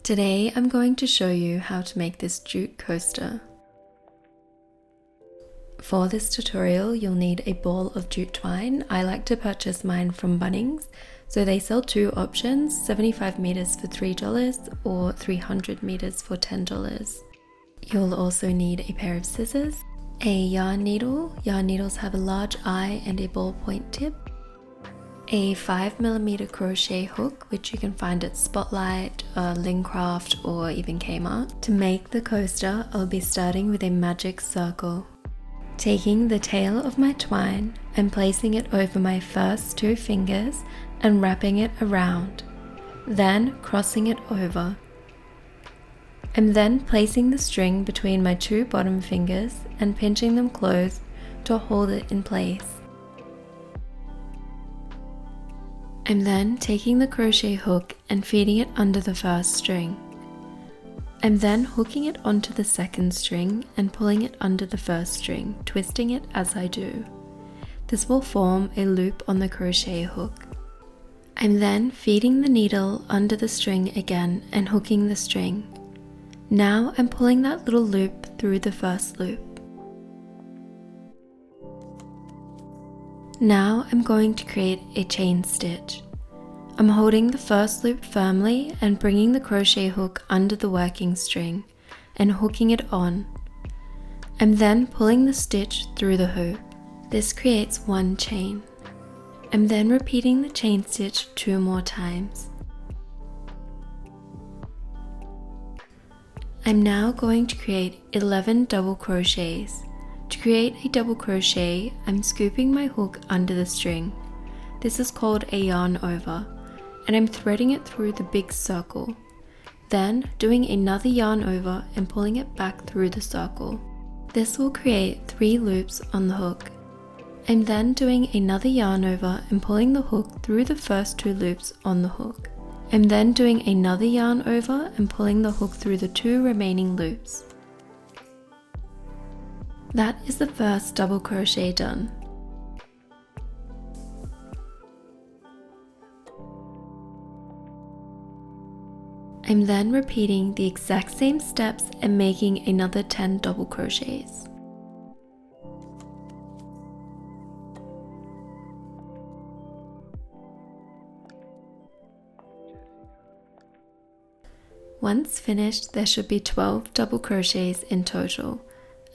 Today I'm going to show you how to make this jute coaster. For this tutorial you'll need a ball of jute twine. I like to purchase mine from Bunnings, so they sell two options, 75 meters for $3 or 300 meters for $10. You'll also need a pair of scissors, a yarn needle. Yarn needles have a large eye and a ballpoint tip, a 5mm crochet hook, which you can find at Spotlight, Lincraft or even Kmart. To make the coaster, I'll be starting with a magic circle. Taking the tail of my twine and placing it over my first two fingers and wrapping it around, then crossing it over. I'm then placing the string between my two bottom fingers and pinching them closed to hold it in place. I'm then taking the crochet hook and feeding it under the first string. I'm then hooking it onto the second string and pulling it under the first string, twisting it as I do. This will form a loop on the crochet hook. I'm then feeding the needle under the string again and hooking the string. Now I'm pulling that little loop through the first loop. Now I'm going to create a chain stitch. I'm holding the first loop firmly and bringing the crochet hook under the working string and hooking it on. I'm then pulling the stitch through the hoop. This creates one chain. I'm then repeating the chain stitch 2 more times. I'm now going to create 11 double crochets. To create a double crochet, I'm scooping my hook under the string. This is called a yarn over, and I'm threading it through the big circle. Then doing another yarn over and pulling it back through the circle. This will create 3 loops on the hook. I'm then doing another yarn over and pulling the hook through the first 2 loops on the hook. I'm then doing another yarn over and pulling the hook through the 2 remaining loops. That is the first double crochet done. I'm then repeating the exact same steps and making another 10 double crochets. Once finished, there should be 12 double crochets in total,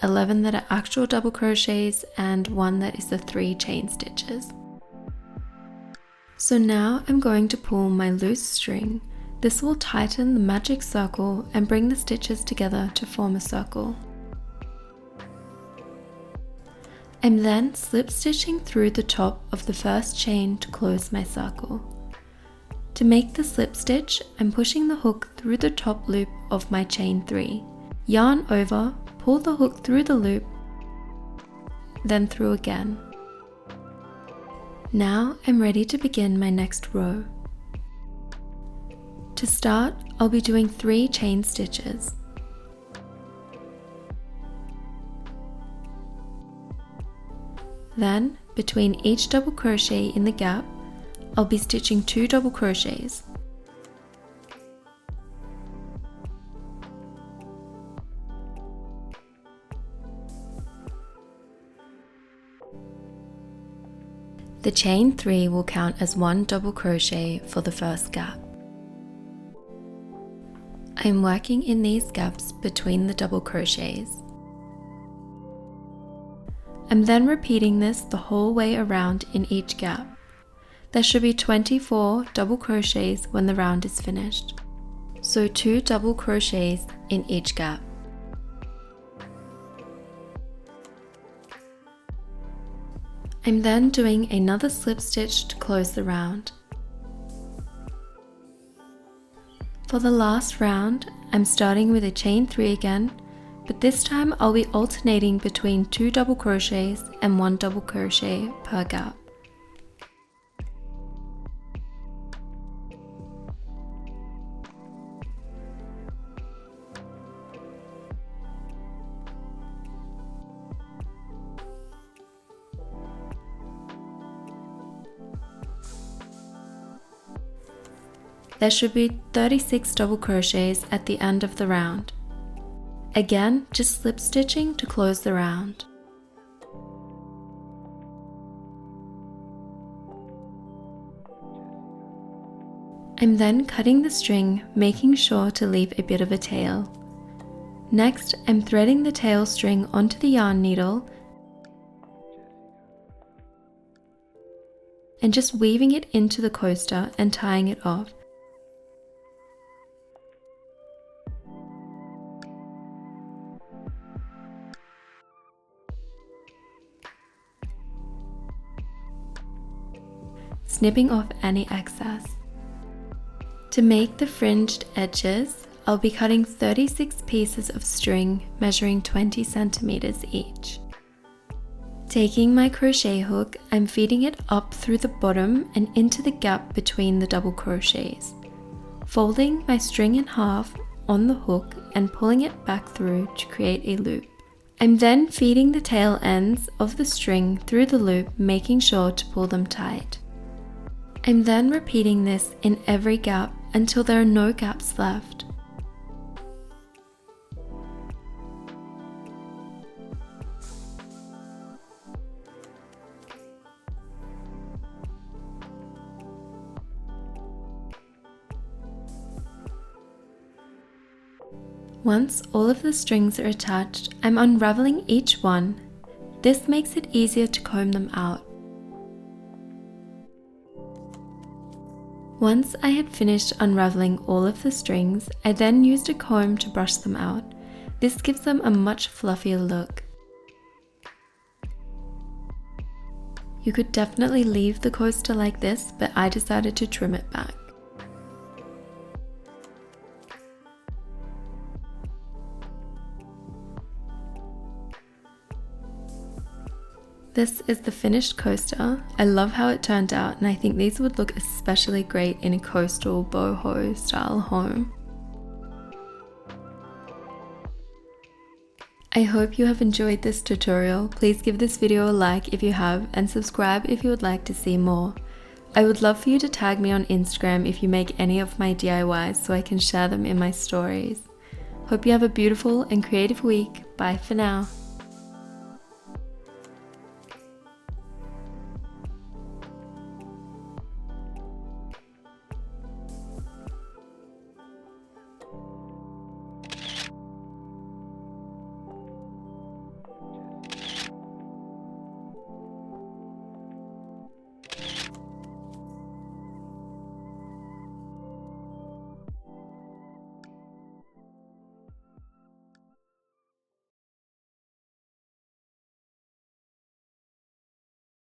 11 that are actual double crochets and 1 that is the 3 chain stitches. So now I'm going to pull my loose string. This will tighten the magic circle and bring the stitches together to form a circle. I'm then slip stitching through the top of the first chain to close my circle. To make the slip stitch, I'm pushing the hook through the top loop of my chain 3. Yarn over, pull the hook through the loop, then through again. Now I'm ready to begin my next row. To start, I'll be doing 3 chain stitches. Then, between each double crochet in the gap, I'll be stitching 2 double crochets. The chain 3 will count as 1 double crochet for the first gap. I'm working in these gaps between the double crochets. I'm then repeating this the whole way around in each gap. There should be 24 double crochets when the round is finished, so 2 double crochets in each gap. I'm then doing another slip stitch to close the round. For the last round, I'm starting with a chain 3 again, but this time I'll be alternating between 2 double crochets and 1 double crochet per gap. There should be 36 double crochets at the end of the round. Again, just slip stitching to close the round. I'm then cutting the string, making sure to leave a bit of a tail. Next, I'm threading the tail string onto the yarn needle and just weaving it into the coaster and tying it off. Snipping off any excess. To make the fringed edges, I'll be cutting 36 pieces of string measuring 20 centimeters each. Taking my crochet hook, I'm feeding it up through the bottom and into the gap between the double crochets, folding my string in half on the hook and pulling it back through to create a loop. I'm then feeding the tail ends of the string through the loop, making sure to pull them tight. I'm then repeating this in every gap until there are no gaps left. Once all of the strings are attached, I'm unraveling each one. This makes it easier to comb them out. Once I had finished unraveling all of the strings, I then used a comb to brush them out. This gives them a much fluffier look. You could definitely leave the coaster like this, but I decided to trim it back. This is the finished coaster. I love how it turned out, and I think these would look especially great in a coastal boho style home. I hope you have enjoyed this tutorial. Please give this video a like if you have, and subscribe if you would like to see more. I would love for you to tag me on Instagram if you make any of my DIYs so I can share them in my stories. Hope you have a beautiful and creative week. Bye for now.